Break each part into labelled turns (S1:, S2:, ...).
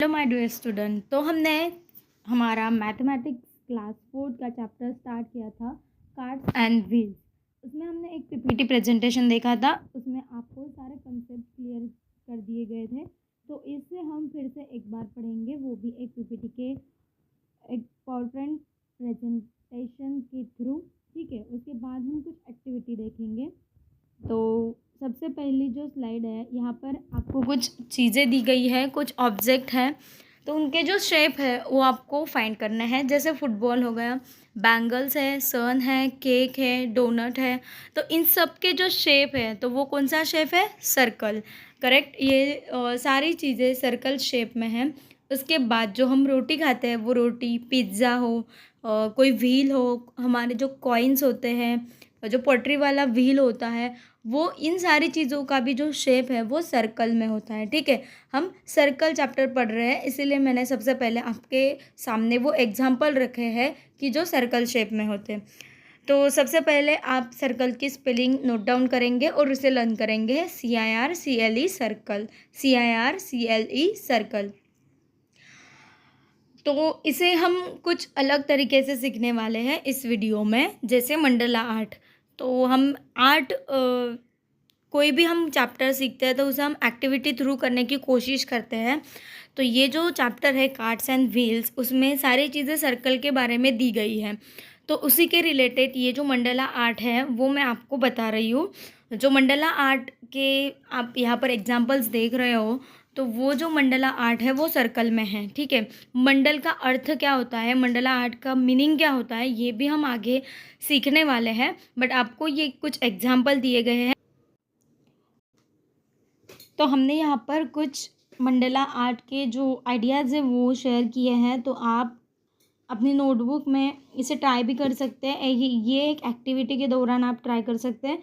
S1: Hello my dear student. तो हमने हमारा मैथमेटिक्स क्लास 4 का चैप्टर स्टार्ट किया था, कार्ड्स एंड व्हील्स। उसमें हमने एक पीपीटी प्रेजेंटेशन देखा था, उसमें आपको सारे कंसेप्ट क्लियर कर दिए गए थे। तो इससे हम फिर से एक बार पढ़ेंगे, वो भी एक पीपीटी के एक पावरपॉइंट प्रेजेंटेशन के थ्रू। ठीक है, उसके बाद हम कुछ एक्टिविटी देखेंगे। तो सबसे पहली जो स्लाइड है, यहाँ पर आपको कुछ चीज़ें दी गई है, कुछ ऑब्जेक्ट है, तो उनके जो शेप है वो आपको फाइंड करना है। जैसे फुटबॉल हो गया, बैंगल्स है, सन है, केक है, डोनट है। तो इन सब के जो शेप है तो वो कौन सा शेप है? सर्कल। करेक्ट, ये सारी चीज़ें सर्कल शेप में हैं। उसके बाद जो हम रोटी खाते हैं वो रोटी, पिज़्ज़ा हो, कोई व्हील हो, हमारे जो कॉइन्स होते हैं, जो पोट्री वाला व्हील होता है, वो इन सारी चीज़ों का भी जो शेप है वो सर्कल में होता है। ठीक है, हम सर्कल चैप्टर पढ़ रहे हैं, इसीलिए मैंने सबसे पहले आपके सामने वो एग्जांपल रखे हैं कि जो सर्कल शेप में होते हैं। तो सबसे पहले आप सर्कल की स्पेलिंग नोट डाउन करेंगे और उसे लर्न करेंगे। CIRCLE circle, CIRCLE circle. तो इसे हम कुछ अलग तरीके से सीखने वाले हैं इस वीडियो में, जैसे मंडला आर्ट। तो हम आर्ट कोई भी हम चैप्टर सीखते हैं तो उसे हम एक्टिविटी थ्रू करने की कोशिश करते हैं। तो ये जो चैप्टर है कार्ड्स एंड व्हील्स, उसमें सारी चीज़ें सर्कल के बारे में दी गई हैं। तो उसी के रिलेटेड ये जो मंडला आर्ट है वो मैं आपको बता रही हूँ। जो मंडला आर्ट के आप यहाँ पर एग्जांपल्स देख रहे हो, तो वो जो मंडला आर्ट है वो सर्कल में है। ठीक है, मंडल का अर्थ क्या होता है, मंडला आर्ट का मीनिंग क्या होता है, ये भी हम आगे सीखने वाले हैं। बट आपको ये कुछ एग्जाम्पल दिए गए हैं, तो हमने यहाँ पर कुछ मंडला आर्ट के जो आइडियाज़ हैं वो शेयर किए हैं। तो आप अपनी नोटबुक में इसे ट्राई भी कर सकते हैं। ये एक एक्टिविटी के दौरान आप ट्राई कर सकते हैं।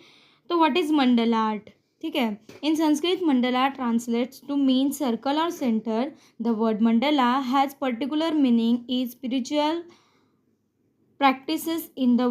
S1: तो व्हाट इज़ मंडला आर्ट? ठीक है, in Sanskrit mandala translates to mean circle और centre. The word mandala has particular meaning is spiritual practices in the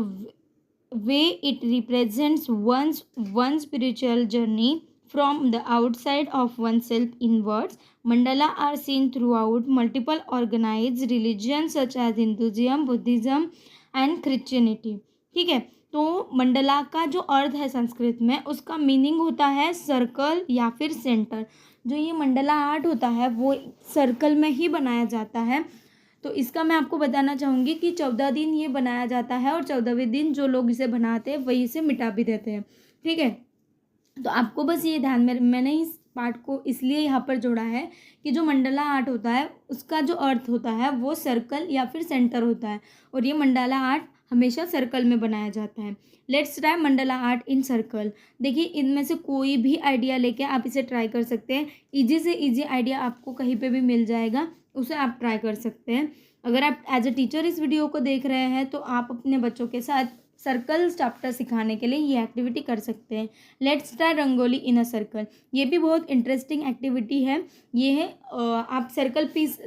S1: way it represents one's spiritual journey from the outside of oneself inwards. Mandala are seen throughout multiple organized religions such as Hinduism, Buddhism and Christianity. ठीक है, तो मंडला का जो अर्थ है संस्कृत में, उसका meaning होता है सर्कल या फिर सेंटर। जो ये मंडला आर्ट होता है वो सर्कल में ही बनाया जाता है। तो इसका मैं आपको बताना चाहूँगी कि 14 दिन ये बनाया जाता है और 14वें दिन जो लोग इसे बनाते हैं वही इसे मिटा भी देते हैं। ठीक है, तो आपको बस ये ध्यान में, मैंने इस पार्ट को इसलिए यहाँ पर जोड़ा है कि जो मंडला आर्ट होता है उसका जो अर्थ होता है वो सर्कल या फिर सेंटर होता है, और ये मंडला आर्ट हमेशा सर्कल में बनाया जाता है। Let's try Mandla art in circle. देखिए, इनमें से कोई भी आइडिया लेके आप इसे ट्राई कर सकते हैं। ईजी से ईजी आइडिया आपको कहीं पे भी मिल जाएगा, उसे आप ट्राई कर सकते हैं। अगर आप एज ए टीचर इस वीडियो को देख रहे हैं तो आप अपने बच्चों के साथ सर्कल चैप्टर सिखाने के लिए ये एक्टिविटी कर सकते हैं। Let's try rangoli in a circle. ये भी बहुत इंटरेस्टिंग एक्टिविटी है। ये है आप सर्कल पीस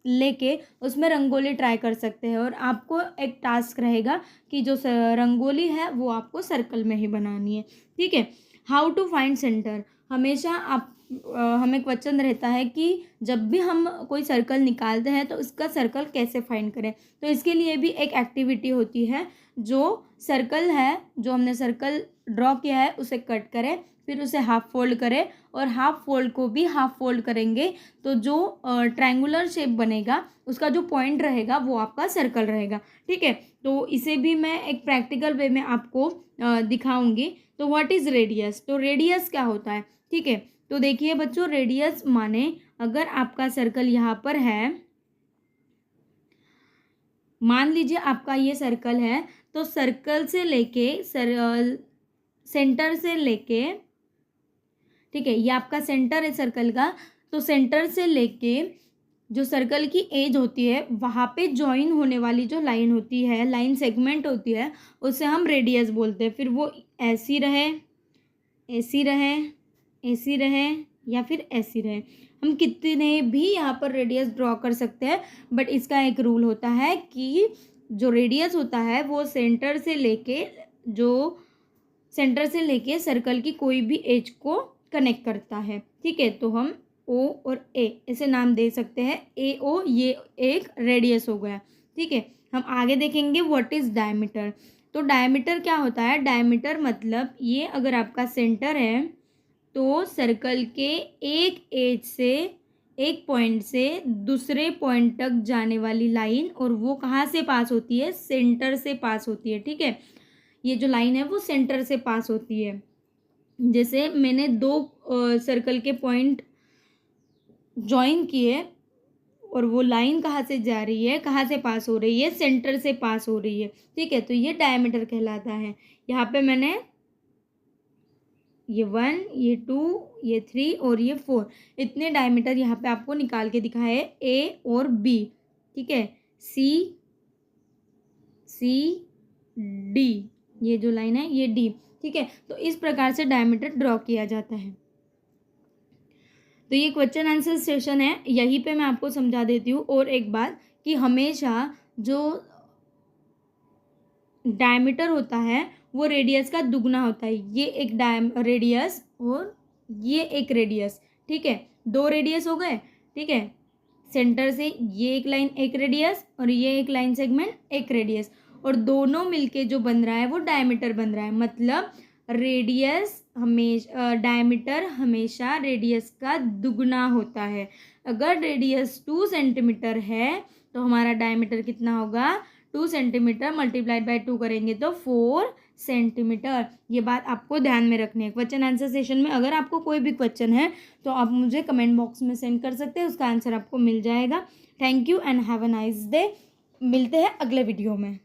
S1: लेके उसमें रंगोली ट्राई कर सकते हैं, और आपको एक टास्क रहेगा कि जो रंगोली है वो आपको सर्कल में ही बनानी है। ठीक है, हाउ टू फाइंड सेंटर। हमेशा आप हमें क्वेश्चन रहता है कि जब भी हम कोई सर्कल निकालते हैं तो उसका सर्कल कैसे फाइंड करें। तो इसके लिए भी एक एक्टिविटी होती है। जो सर्कल है, जो हमने सर्कल ड्रॉ किया है उसे कट करें, फिर उसे हाफ फोल्ड करें, और हाफ फोल्ड को भी हाफ फोल्ड करेंगे तो जो ट्रायंगुलर शेप बनेगा उसका जो पॉइंट रहेगा वो आपका सर्कल रहेगा। ठीक है, तो इसे भी मैं एक प्रैक्टिकल वे में आपको दिखाऊंगी। तो व्हाट इज़ रेडियस? तो रेडियस क्या होता है? ठीक है, तो देखिए बच्चों, रेडियस माने अगर आपका सर्कल यहाँ पर है, मान लीजिए आपका ये सर्कल है, तो सर्कल से लेके सेंटर से लेके, ठीक है, ये आपका सेंटर है सर्कल का, तो सेंटर से लेके जो सर्कल की एज होती है वहाँ पे ज्वाइन होने वाली जो लाइन होती है, लाइन सेगमेंट होती है, उसे हम रेडियस बोलते हैं। फिर वो ऐसी रहे, ऐसी रहे, ऐसी रहे या फिर ऐसी रहे, हम कितने भी यहाँ पर रेडियस ड्रॉ कर सकते हैं। बट इसका एक रूल होता है कि जो रेडियस होता है वो सेंटर से लेके सर्कल की कोई भी एज को कनेक्ट करता है। ठीक है, तो हम ओ और ए, ऐसे नाम दे सकते हैं। ए ओ ये एक रेडियस हो गया, ठीक है। हम आगे देखेंगे व्हाट इज़ डायमीटर। तो डायमीटर क्या होता है? डायमीटर मतलब ये अगर आपका सेंटर है तो सर्कल के एक एज से, एक पॉइंट से दूसरे पॉइंट तक जाने वाली लाइन, और वो कहाँ से पास होती है? सेंटर से पास होती है, ठीक है। ये जो लाइन है वो सेंटर से पास होती है। जैसे मैंने दो सर्कल के पॉइंट जॉइन किए और वो लाइन कहाँ से जा रही है, कहाँ से पास हो रही है? सेंटर से पास हो रही है, ठीक है। तो ये डायमीटर कहलाता है। यहाँ पे मैंने ये 1, ये 2, ये 3 और ये 4 इतने डायमीटर यहाँ पे आपको निकाल के दिखाए, ए और बी, ठीक है। सी, सी, डी, ये जो लाइन है ये डी, ठीक है। तो इस प्रकार से डायमीटर ड्रॉ किया जाता है। तो ये क्वेश्चन आंसर सेशन है, यहीं पे मैं आपको समझा देती हूँ। और एक बात कि हमेशा जो डायमीटर होता है वो रेडियस का दुगना होता है। ये एक रेडियस और ये एक रेडियस, ठीक है। दो रेडियस हो गए, ठीक है। सेंटर से ये एक लाइन एक रेडियस और ये एक लाइन सेगमेंट एक रेडियस, और दोनों मिलके जो बन रहा है वो डायमीटर बन रहा है। मतलब रेडियस हमेशा डायमीटर हमेशा रेडियस का दुगना होता है। अगर रेडियस 2 सेंटीमीटर है तो हमारा डायमीटर कितना होगा? 2 सेंटीमीटर मल्टीप्लाइड बाय 2 करेंगे तो 4 सेंटीमीटर। ये बात आपको ध्यान में रखनी है। क्वेश्चन आंसर सेशन में अगर आपको कोई भी क्वेश्चन है तो आप मुझे कमेंट बॉक्स में सेंड कर सकते हैं, उसका आंसर आपको मिल जाएगा। Thank you and have a nice day. मिलते हैं अगले वीडियो में।